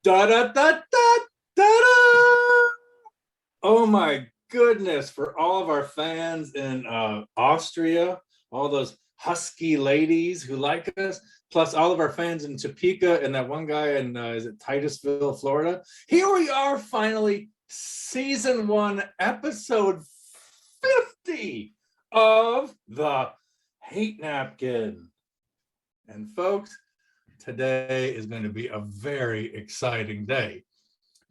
Da da da da da da! Oh my goodness! For all of our fans in Austria, all those Husky ladies who like us, plus all of our fans in Topeka and that one guy in is it Titusville, Florida? Here we are, finally, season 1, episode 50 of the Hate Napkin. And folks, today is going to be a very exciting day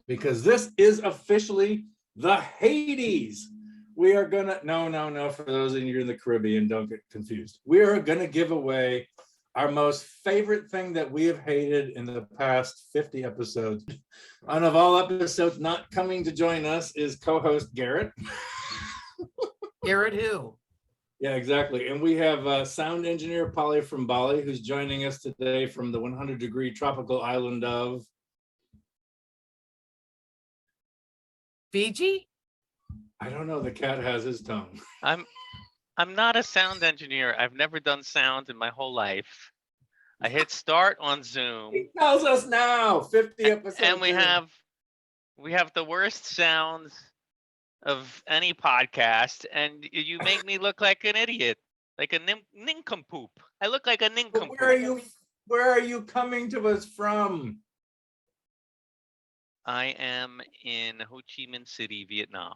because this is officially the Hateys. We are gonna, no, for those of you in the Caribbean, don't get confused. We are gonna give away our most favorite thing that we have hated in the past 50 episodes. And of all episodes, not coming to join us is co-host Garrett. Garrett who? Yeah, exactly. And we have sound engineer Pauly from Bali, who's joining us today from the 100-degree tropical island of Fiji? I don't know. The cat has his tongue. I'm not a sound engineer. I've never done sound in my whole life. I hit start on Zoom. He tells us now, 50 episodes. And we have the worst sounds of any podcast, and you make me look like an idiot, like a nincompoop. I look like a nincompoop. Where are you coming to us from? I am in Ho Chi Minh City, Vietnam.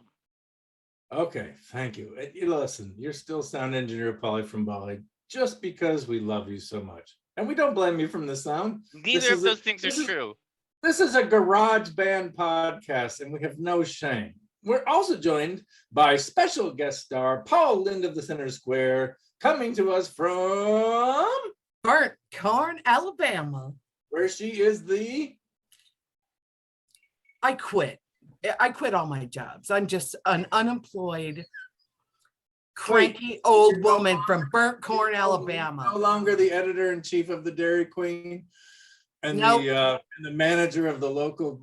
Okay, thank you. Listen, you're still sound engineer Pauly from Bali, just because we love you so much. And we don't blame you from the sound. Neither of those things are true. This is a garage band podcast, and we have no shame. We're also joined by special guest star Paul Lind of the Center Square, coming to us from Burnt Corn, Alabama. where she is the I quit all my jobs. I'm just an unemployed, cranky old woman from Burnt Corn, Alabama. No longer the editor-in-chief of the Dairy Queen and Nope. the manager of the local,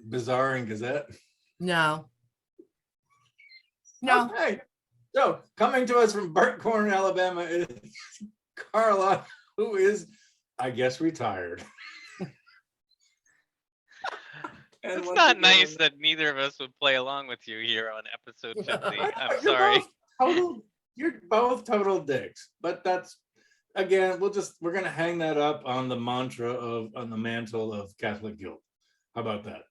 Bazaar and Gazette. No. Okay. So coming to us from Burnt Corn, Alabama is Carla, who is, I guess, retired. It's not nice that neither of us would play along with you here on episode 50. I'm sorry. You're both total dicks, but that's, again, we're gonna hang that up on the on the mantle of Catholic guilt. How about that?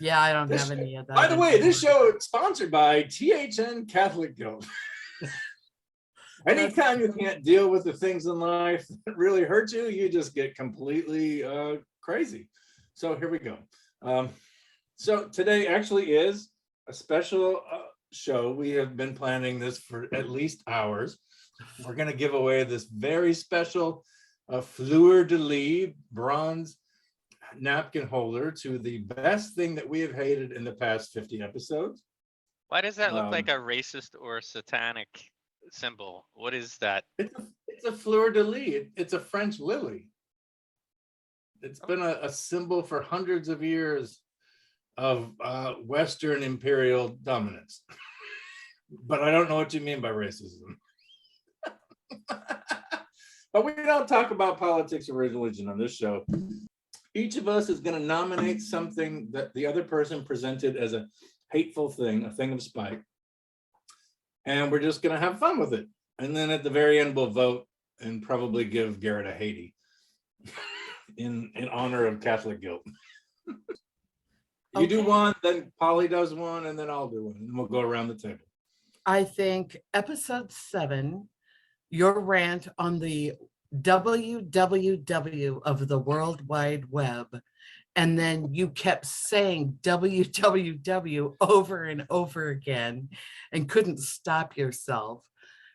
Yeah, I don't have any of that. By the way, this show is sponsored by THN Catholic Guilt. Anytime you can't deal with the things in life that really hurt you, you just get completely crazy. So here we go. So today actually is a special show. We have been planning this for at least hours. We're going to give away this very special Fleur-de-Lis bronze napkin holder to the best thing that we have hated in the past 50 episodes. Why does that look like a racist or satanic symbol? What is that? It's a Fleur-de-Lis. It's a French lily. It's been a symbol for hundreds of years of Western imperial dominance. But I don't know what you mean by racism. But we don't talk about politics or religion on this show. Each of us is going to nominate something that the other person presented as a hateful thing, a thing of spite. And we're just going to have fun with it. And then at the very end, we'll vote and probably give Garrett a Haitey in honor of Catholic guilt. You do one, then Pauly does one, and then I'll do one. And we'll go around the table. I think episode 7, your rant on the www of the World Wide Web, and then you kept saying www over and over again and couldn't stop yourself.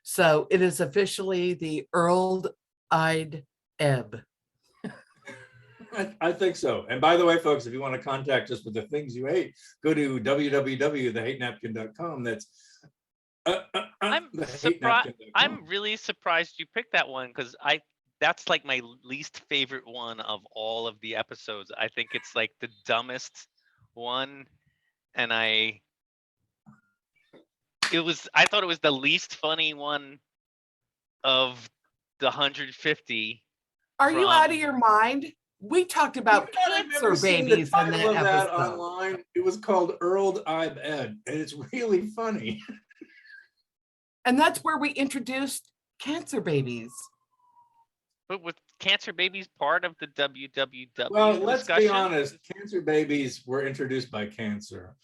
So it is officially the Earl-eyed Ebb. I think so. And by the way, folks, if you want to contact us with the things you hate, go to www.thehatenapkin.com. That's I'm surprised. I'm really surprised you picked that one because that's like my least favorite one of all of the episodes. I think it's like the dumbest one, and I thought it was the least funny one of the 150. Are you out of your mind? We talked about You know, I cancer remember seeing the babies in title that of that episode. online. It was called Earled I've Ed, and it's really funny. And that's where we introduced cancer babies. But with cancer babies part of the WWW Well, let's discussion? be honest. Cancer babies were introduced by cancer.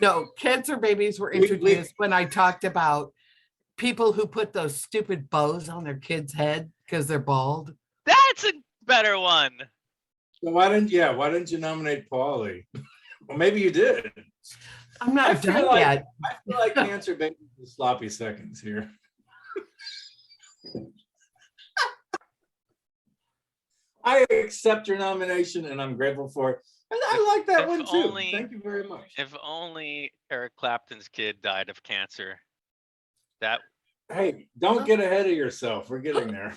No, cancer babies were We- introduced when I talked about people who put those stupid bows on their kids' head because they're bald. That's a better one. So why didn't you nominate Pauly? Well, maybe you did. I'm not I feel done like- yet. I feel like cancer babies are sloppy seconds here. I accept your nomination and I'm grateful for it. And I like that If one too. only- Thank you very much. If only Eric Clapton's kid died of cancer. That Hey, don't get ahead of yourself. We're getting there.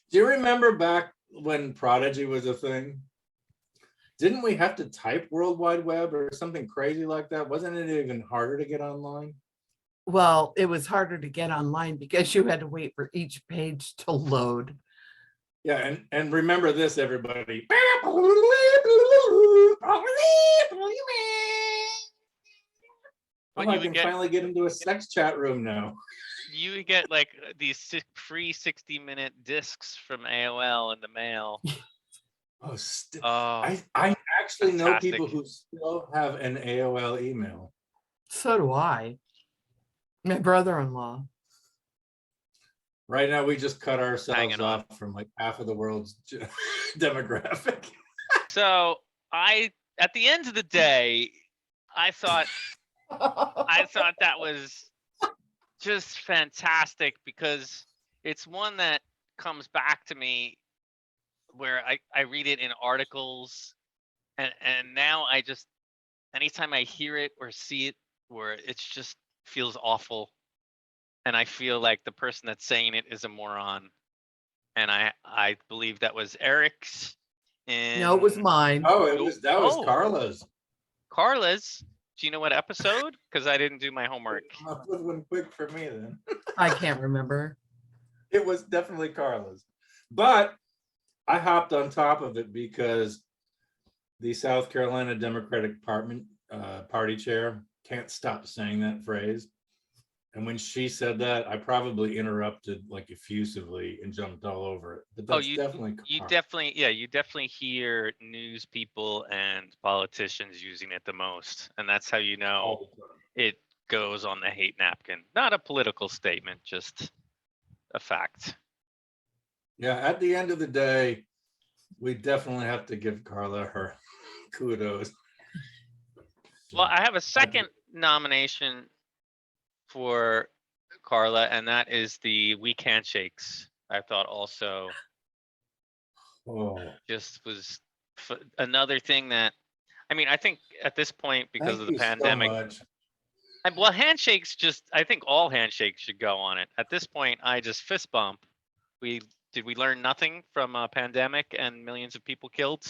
Do you remember back when Prodigy was a thing? Didn't we have to type World Wide Web or something crazy like that? Wasn't it even harder to get online? Well, it was harder to get online because you had to wait for each page to load. Yeah, and remember this, everybody. But Oh, I you would can get- finally get into a sex chat room now. you would get like these free 60-minute discs from AOL in the mail. Oh, Oh, I actually know fantastic. people who still have an AOL email. So do I. My brother-in-law. Right now, we just cut ourselves Hanging on. off from like half of the world's demographic. so at the end of the day, I thought that was just fantastic because it's one that comes back to me where I read it in articles and now I just anytime I hear it or see it where it's just feels awful and I feel like the person that's saying it is a moron and I believe that was Eric's and No, it was mine. Oh, that was Oh. Carla's. Carla's. Do you know what episode? Because I didn't do my homework. Come up with one quick for me then. I can't remember. It was definitely Carla's. But I hopped on top of it because the South Carolina Democratic Party chair can't stop saying that phrase. And when she said that, I probably interrupted like effusively and jumped all over it. But that's definitely You Carla. definitely hear news people and politicians using it the most. And that's how you know all the time. it goes on the hate napkin. Not a political statement, just a fact. Yeah, at the end of the day, we definitely have to give Carla her kudos. Well, I have a second nomination for Carla, and that is the weak handshakes. I thought also Oh, just was another thing that, I mean, I think at this point, because thank of the you so pandemic, much. well, handshakes I think all handshakes should go on it. At this point, I just fist bump. Did we learn nothing from a pandemic and millions of people killed?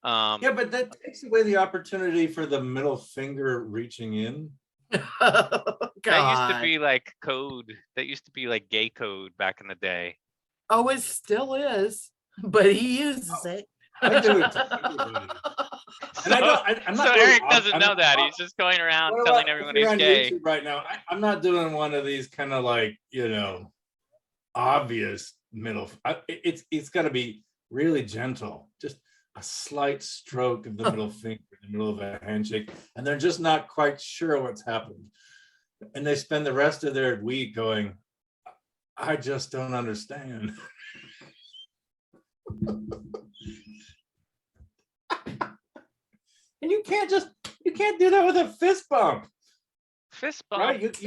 Yeah, but that takes away the opportunity for the middle finger reaching in. God. That used to be like code. That used to be like gay code back in the day. Oh, it still is, but he uses it. I do it to everybody. And I'm So not really Eric doesn't know that. He's just going around What telling about everyone if you're he's on gay. YouTube right now, I'm not doing one of these kind of like, obvious middle. It's got to be really gentle, just a slight stroke of the middle finger in the middle of a handshake, and they're just not quite sure what's happened. And they spend the rest of their week going, I just don't understand. And you can't do that with a fist bump, Fist bump. right?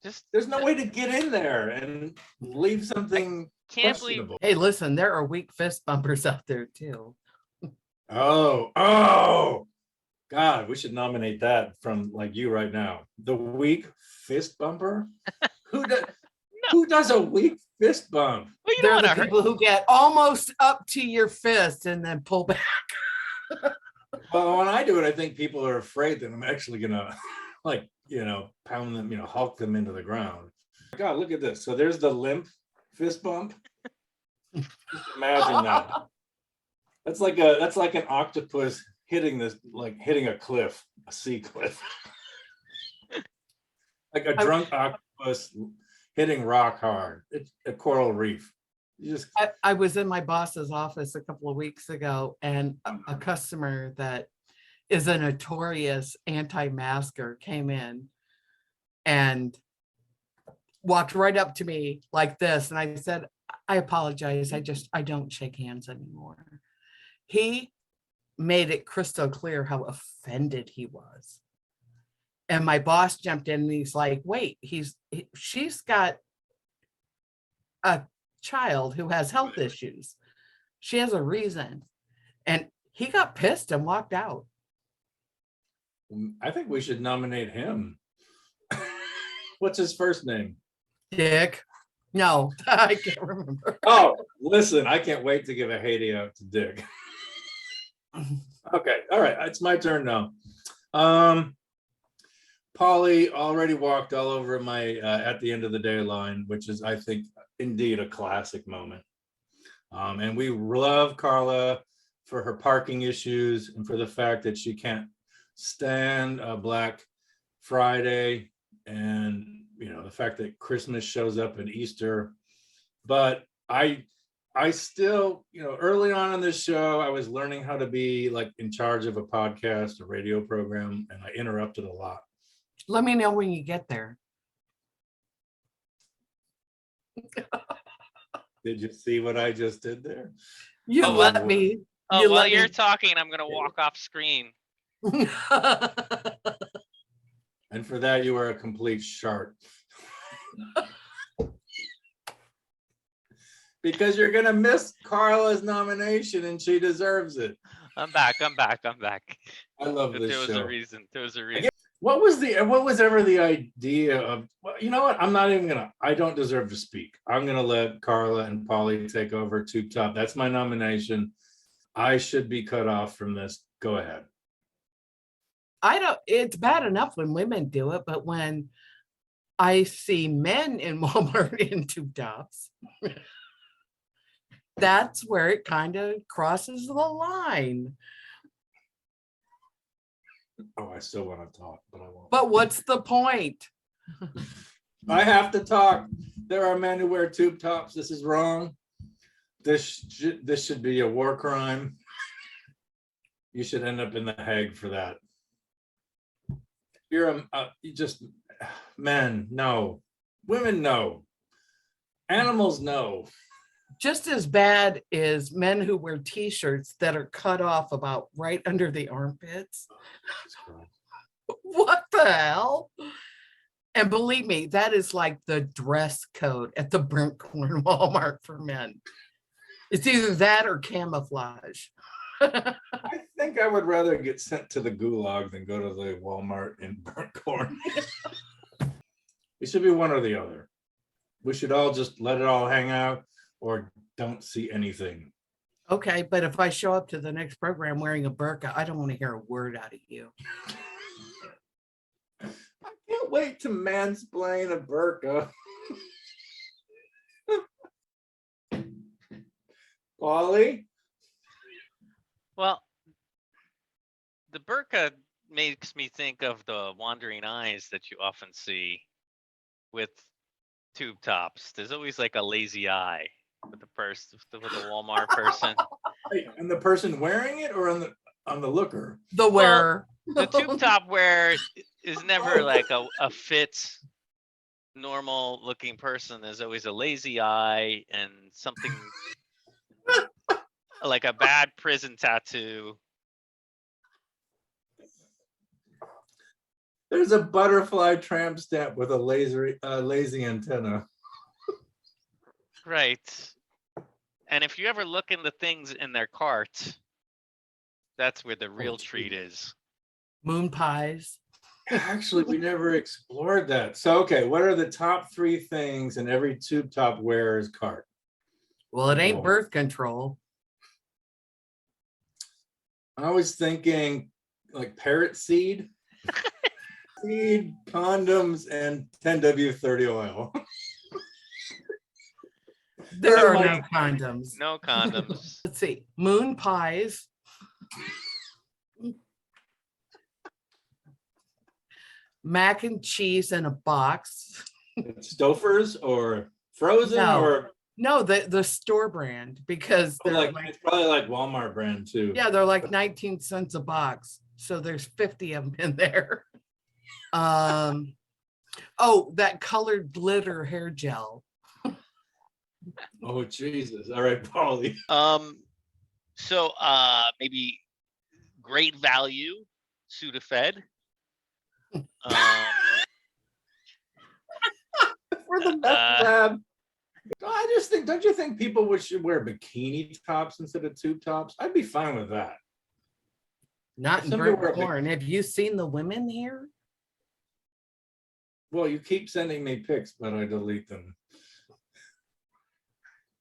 Just There's no way to get in there and leave something can't believe. questionable. Hey, listen, there are weak fist bumpers out there too. Oh, God, we should nominate that from like you right now. The weak fist bumper? Who does a weak fist bump? Well, you They're don't the want to hurt. people who get almost up to your fist and then pull back. Well, when I do it, I think people are afraid that I'm actually gonna pound them, Hulk them into the ground. God, look at this. So there's the limp fist bump. Just imagine that. That's like an octopus hitting a cliff, a sea cliff. Like a drunk octopus hitting rock hard. It's a coral reef. I was in my boss's office a couple of weeks ago, and a customer that is a notorious anti-masker came in and walked right up to me like this. And I said, I apologize. I don't shake hands anymore. He made it crystal clear how offended he was. And my boss jumped in and he's like, wait, she's got a child who has health issues. She has a reason. And he got pissed and walked out. I think we should nominate him. What's his first name? Dick. No, I can't remember. Oh, listen, I can't wait to give a Hatey out to Dick. Okay, all right, it's my turn now. Pauly already walked all over my at the end of the day line, which is, I think, indeed a classic moment. And we love Carla for her parking issues and for the fact that she can't stand Black Friday, and the fact that Christmas shows up and Easter. But I still, early on in this show, I was learning how to be like in charge of a podcast, a radio program, and I interrupted a lot. Let me know when you get there. Did you see what I just did there? You let me. Oh, while you're talking, I'm going to walk off screen. And for that, you are a complete shark. Because you're going to miss Carla's nomination and she deserves it. I'm back. I love this show. There was a reason. What was ever the idea of, well, you know what? I don't deserve to speak. I'm going to let Carla and Pauly take over Tube Top. That's my nomination. I should be cut off from this. Go ahead. It's bad enough when women do it, but when I see men in Walmart in tube tops, that's where it kind of crosses the line. Oh, I still want to talk, but I won't. But what's the point? I have to talk. There are men who wear tube tops. This is wrong. This should be a war crime. You should end up in the Hague for that. You're men, no. Women, no. Animals, no. Just as bad as men who wear t-shirts that are cut off about right under the armpits. What the hell? And believe me, that is like the dress code at the Burnt Corn Walmart for men. It's either that or camouflage. I think I would rather get sent to the gulag than go to the Walmart in Burnt Corn. It should be one or the other. We should all just let it all hang out or don't see anything. Okay, but if I show up to the next program wearing a burqa, I don't want to hear a word out of you. I can't wait to mansplain a burqa. Pauly? Well, the burqa makes me think of the wandering eyes that you often see with tube tops. There's always like a lazy eye with the Walmart person. And the person wearing it or on the looker? The wearer. Well, the tube top wearer is never like a fit, normal looking person. There's always a lazy eye and something like a bad prison tattoo. There's a butterfly tramp stamp with a lazy antenna. Right. And if you ever look in the things in their cart, that's where the real treat is. Moon pies. Actually, we never explored that. So, okay, what are the top 3 things in every tube top wearer's cart? Well, it ain't birth control. I was thinking like parrot seed, condoms, and 10W30 oil. There So are like- no condoms. No condoms. Let's see. Moon pies. Mac and cheese in a box. Stouffer's or frozen No. or No, the store brand, because they're like like, it's probably like Walmart brand too. yeah, they're like 19 cents a box. So there's 50 of them in there. Oh, that colored glitter hair gel. Oh Jesus! All right, Pauly. So maybe great value, Sudafed. For the meth lab. I just think, don't you think people should wear bikini tops instead of tube tops? I'd be fine with that. Not in Somebody burnt wear a big- corn. Have you seen the women here? Well, you keep sending me pics, but I delete them.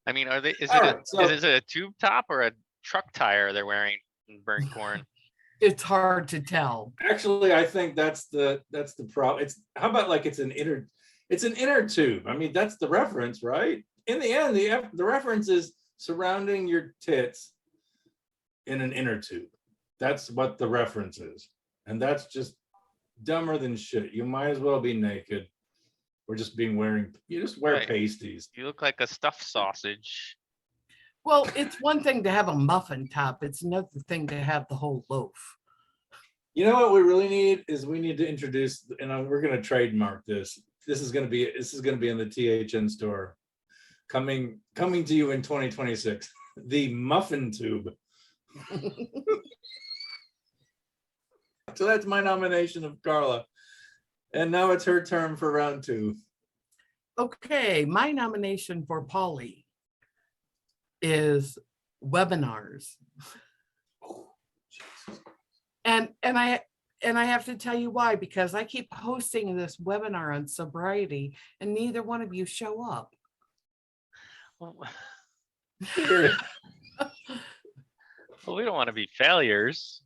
I mean, are they? Is All it right, so- is it a tube top or a truck tire they're wearing in burnt corn? It's hard to tell. Actually, I think that's the problem. It's how about like it's an inner tube. I mean, that's the reference, right? In the end, the reference is surrounding your tits in an inner tube. That's what the reference is. And that's just dumber than shit. You might as well be naked or just you just wear Right. pasties. You look like a stuffed sausage. Well, it's one thing to have a muffin top. It's another thing to have the whole loaf. You know what we really need is we need to introduce, and we're going to trademark this. This is going to be in the THN store, coming to you in 2026. The muffin tube. So that's my nomination of Carla, and now it's her turn for round 2. Okay, my nomination for Pauly is webinars. And I have to tell you why, because I keep hosting this webinar on sobriety and neither one of you show up. Well, we don't want to be failures.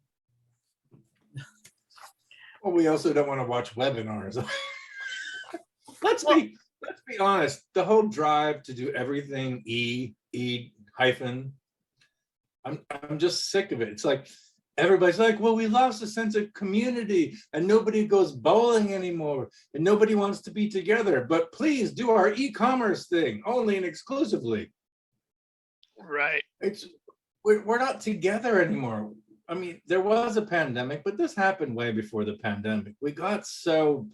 Well, we also don't want to watch webinars. Let's be honest. The whole drive to do everything hyphen. I'm just sick of it. It's like everybody's like, well, we lost a sense of community and nobody goes bowling anymore and nobody wants to be together. But please do our e-commerce thing only and exclusively. Right. We're not together anymore. I mean, there was a pandemic, but this happened way before the pandemic. We got so,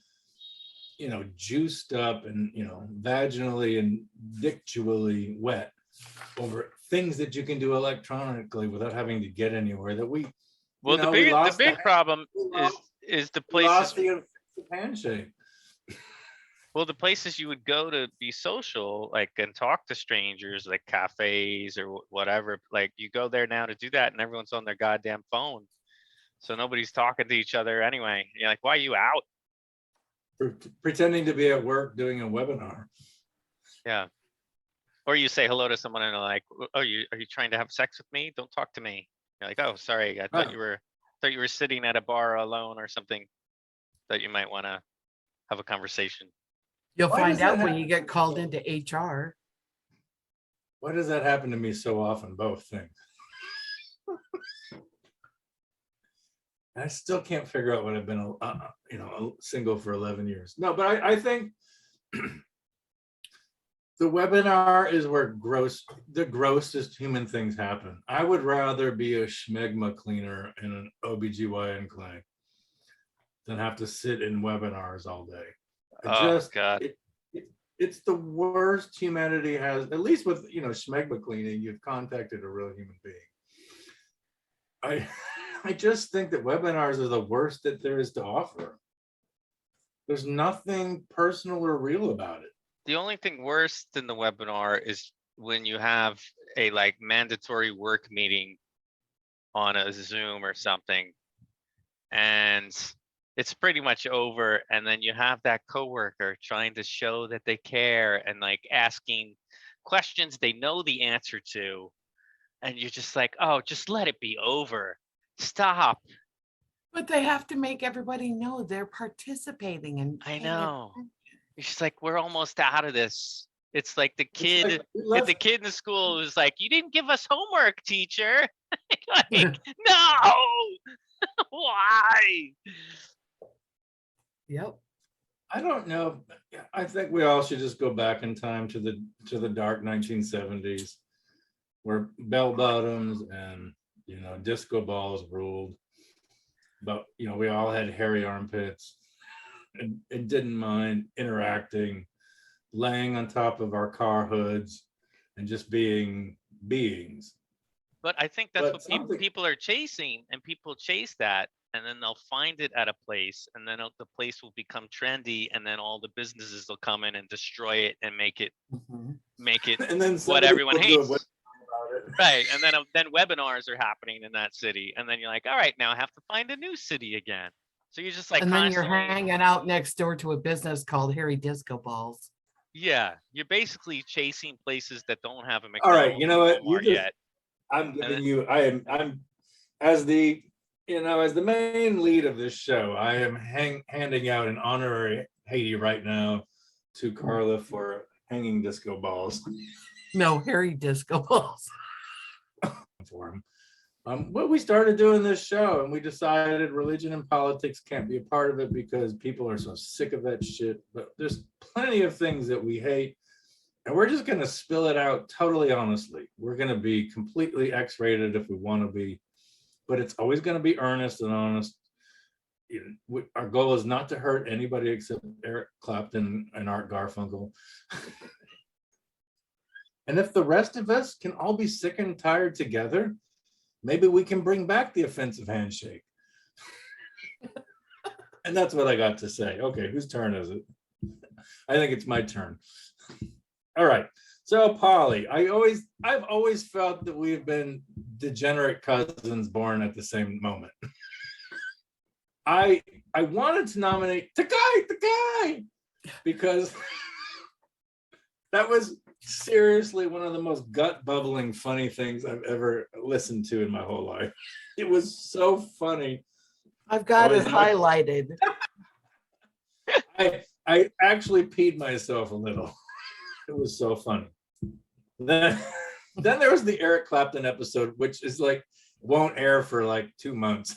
juiced up and, vaginally and dictually wet over things that you can do electronically without having to get anywhere that we, Well, the big problem is the we lost places. the handshake. Well, the places you would go to be social, like, and talk to strangers, like cafes or whatever, like you go there now to do that and everyone's on their goddamn phone. So nobody's talking to each other anyway. You're like, why are you out? Pretending to be at work doing a webinar. Yeah. Or you say hello to someone and they're like, oh, are you trying to have sex with me? Don't talk to me. You're like, oh, sorry. I thought you were sitting at a bar alone or something, that you might want to have a conversation. You'll Why find does that out when happen? you get called into HR. Why does that happen to me so often? Both things. I still can't figure out what I've been, single for 11 years. No, but I think the webinar is where the grossest human things happen. I would rather be a schmegma cleaner in an OBGYN clinic than have to sit in webinars all day. God. It's the worst humanity has, at least with, schmegma cleaning, you've contacted a real human being. I just think that webinars are the worst that there is to offer. There's nothing personal or real about it. The only thing worse than the webinar is when you have a mandatory work meeting on a Zoom or something, and it's pretty much over, and then you have that coworker trying to show that they care and asking questions they know the answer to, and you're just like, oh, just let it be over. Stop. But they have to make everybody know they're participating. And I know. It's just like, we're almost out of this. It's like the It's kid, like we left- the kid in the school was like, "You didn't give us homework, teacher." Like, no, why? Yep. I don't know. I think we all should just go back in time to the dark 1970s, where bell bottoms and disco balls ruled. But we all had hairy armpits and didn't mind interacting, laying on top of our car hoods, and just being beings. But I think that's But what something- people are chasing, and people chase that, and then they'll find it at a place, and then the place will become trendy, and then all the businesses will come in and destroy it and make it Mhm. And then what somebody everyone will do a hates. website about it. Right, and then webinars are happening in that city, and then you're like, all right, now I have to find a new city again. So you're just like And then you're constantly, hanging out next door to a business called Harry Disco Balls. yeah, you're basically chasing places that don't have a All McDonald's right, you know what? or You just yet. I'm then- giving you. I'm as the as the main lead of this show. I am handing out an honorary Haiti right now to Carla for hanging disco balls No, Harry Disco Balls. for him. But we started doing this show, and we decided religion and politics can't be a part of it because people are so sick of that shit. But there's plenty of things that we hate, and we're just going to spill it out totally honestly. We're going to be completely X-rated if we want to be, but it's always going to be earnest and honest. Our goal is not to hurt anybody except Eric Clapton and Art Garfunkel. And if the rest of us can all be sick and tired together, maybe we can bring back the offensive handshake. And that's what I got to say. Okay, whose turn is it? I think it's my turn. All right. So Pauly, I've always felt that we've been degenerate cousins born at the same moment. I wanted to nominate the guy, because that was seriously one of the most gut bubbling funny things I've ever listened to in my whole life. It was so funny. I've got Oh, it is that- highlighted. I actually peed myself a little. It was so funny. Then there was the Eric Clapton episode, which is like won't air for like 2 months.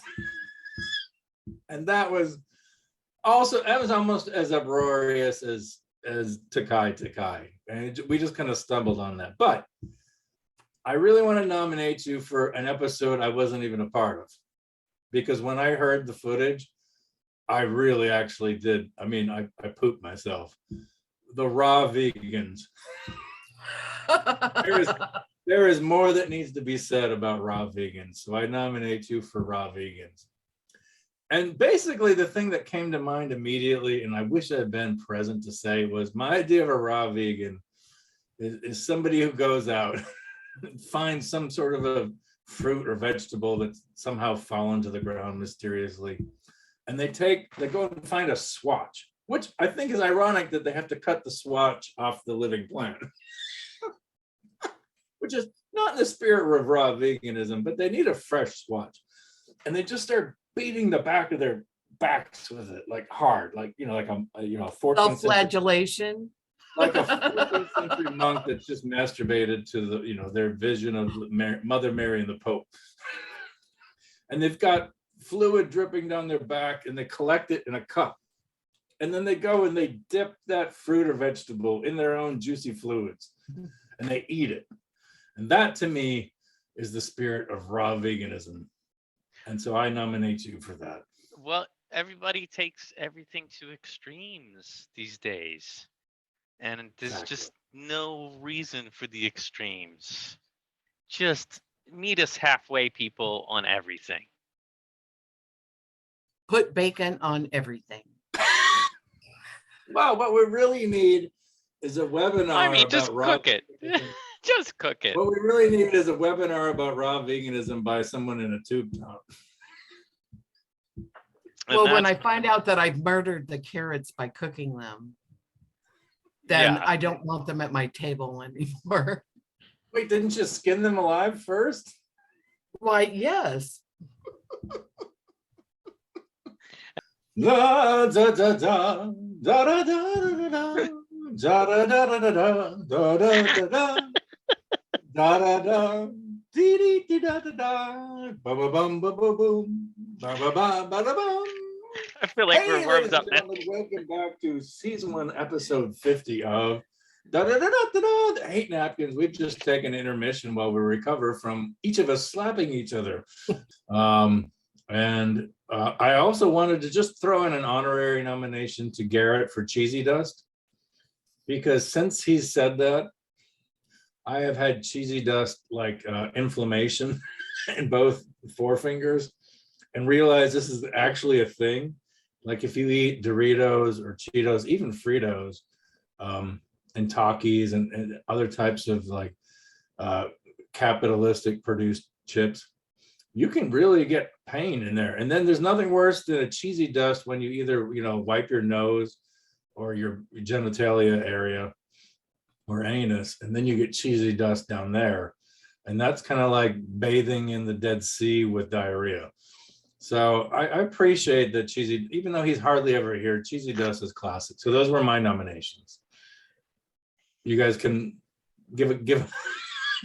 And that was almost as uproarious as Takai. And we just kind of stumbled on that. But I really want to nominate you for an episode I wasn't even a part of. Because when I heard the footage, I really actually did. I mean, I pooped myself. The raw vegans. There is more that needs to be said about raw vegans. So I nominate you for raw vegans. And basically the thing that came to mind immediately, and I wish I had been present to say, was my idea of a raw vegan is somebody who goes out and finds some sort of a fruit or vegetable that's somehow fallen to the ground mysteriously. And they go and find a swatch, which I think is ironic that they have to cut the swatch off the living plant. Which is not in the spirit of raw veganism, but they need a fresh swatch. And they just start beating the back of their backs with it, like hard, like a 14th century, Self-flagellation. like a 14th century monk that's just masturbated to the their vision of Mother Mary and the Pope. And they've got fluid dripping down their back, and they collect it in a cup. And then they go and they dip that fruit or vegetable in their own juicy fluids, and they eat it. And that to me is the spirit of raw veganism. And so I nominate you for that. Well, everybody takes everything to extremes these days. And there's Exactly. just no reason for the extremes. Just meet us halfway, people, on everything. Put bacon on everything. Well, what we really need is a webinar I mean, just about raw cook it. veganism. Just cook it. What we really need is a webinar about raw veganism by someone in a tube top. And Well, when I that's- find out that I've murdered the carrots by cooking them, then Yeah. I don't want them at my table anymore. Wait, didn't you skin them alive first? Why, yes. Da, da, da, da, da, da, da, da, da, Da da da da da da da da da da da da dee dee dee da da da ba ba bum ba ba boom ba ba ba ba da bum. I feel like Hey, we're warmed ladies up and now. gentlemen, welcome back to season 1, episode 50 of da da da da da the Hate Napkins. We've just taken intermission while we recover from each of us slapping each other. And I also wanted to just throw in an honorary nomination to Garrett for Cheesy Dust, because since he said that, I have had cheesy dust like inflammation in both forefingers, and realized this is actually a thing. Like if you eat Doritos or Cheetos, even Fritos, and Takis and other types of like capitalistic produced chips, you can really get pain in there. And then there's nothing worse than a cheesy dust when you either, wipe your nose or your genitalia area or anus, and then you get cheesy dust down there. And that's kind of like bathing in the Dead Sea with diarrhea. So I appreciate that Cheesy, even though he's hardly ever here, Cheesy Dust is classic. So those were my nominations. You guys can give give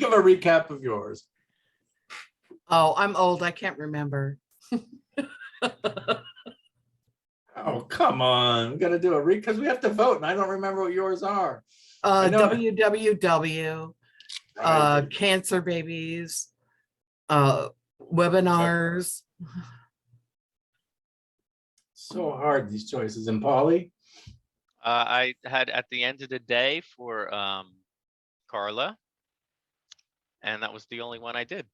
a recap of yours. Oh, I'm old. I can't remember. Oh, come on. We got to do a because we have to vote, and I don't remember what yours are. WWW, cancer babies, webinars. So hard, these choices. And Pauly? I had at the end of the day for Carla, and that was the only one I did.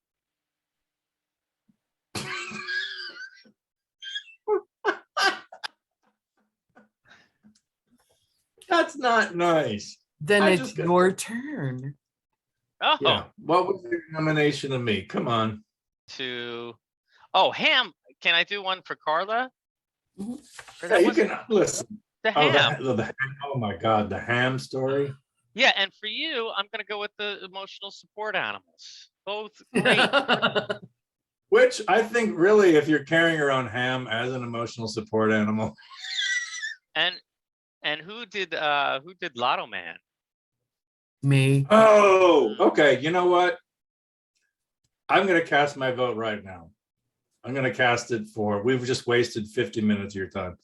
That's not nice. Then it's your turn. Oh, yeah. What was your nomination of me? Come on. Ham. Can I do one for Carla? Yeah, you can listen. The ham. Oh my God, the ham story. Yeah, and for you, I'm gonna go with the emotional support animals. Both great. Which I think really, if you're carrying around ham as an emotional support animal. And who did Lotto Man? Me. Oh, okay. You know what? I'm gonna cast my vote right now. I'm gonna cast it for. We've just wasted 50 minutes of your time,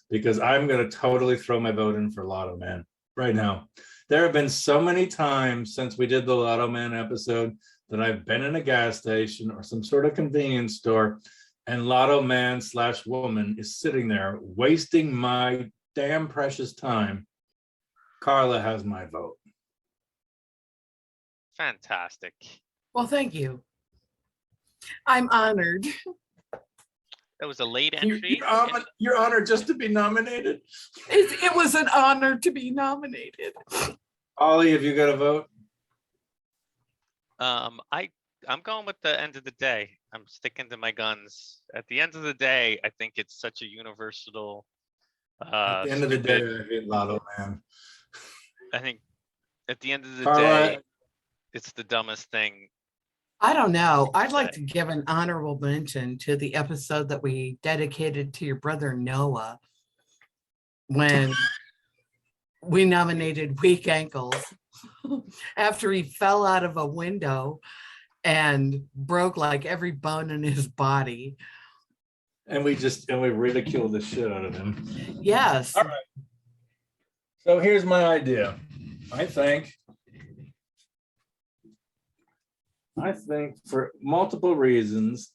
because I'm gonna totally throw my vote in for Lotto Man right now. There have been so many times since we did the Lotto Man episode that I've been in a gas station or some sort of convenience store, and Lotto Man / woman is sitting there wasting my damn precious time. Carla has my vote. Fantastic. Well, thank you. I'm honored. That was a late entry. You're honored just to be nominated. It was an honor to be nominated. Ollie, have you got a vote? I'm going with the end of the day. I'm sticking to my guns. At the end of the day, I think it's such a universal. At the end of the day, I hate Lotto Man. I think at the end of the Carla, day, it's the dumbest thing. I don't know. I'd like to give an honorable mention to the episode that we dedicated to your brother Noah, when we nominated Weak Ankles after he fell out of a window and broke like every bone in his body. And we ridiculed the shit out of him. Yes. All right. So here's my idea. I think for multiple reasons,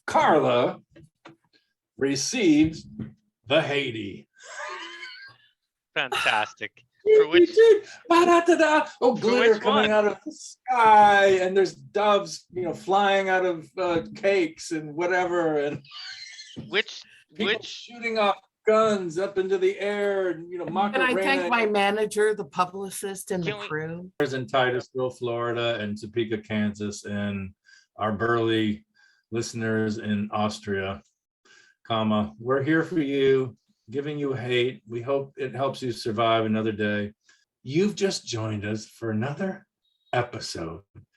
Carla receives the HATEY. Fantastic. For which, oh, glitter coming out of the sky, and there's doves, flying out of cakes and whatever, and which shooting off guns up into the air, and Macarena. Can I thank my manager, the publicist, and the crew? In Titusville, Florida, and Topeka, Kansas, and our burly listeners in Austria, we're here for you, giving you hate. We hope it helps you survive another day. You've just joined us for another episode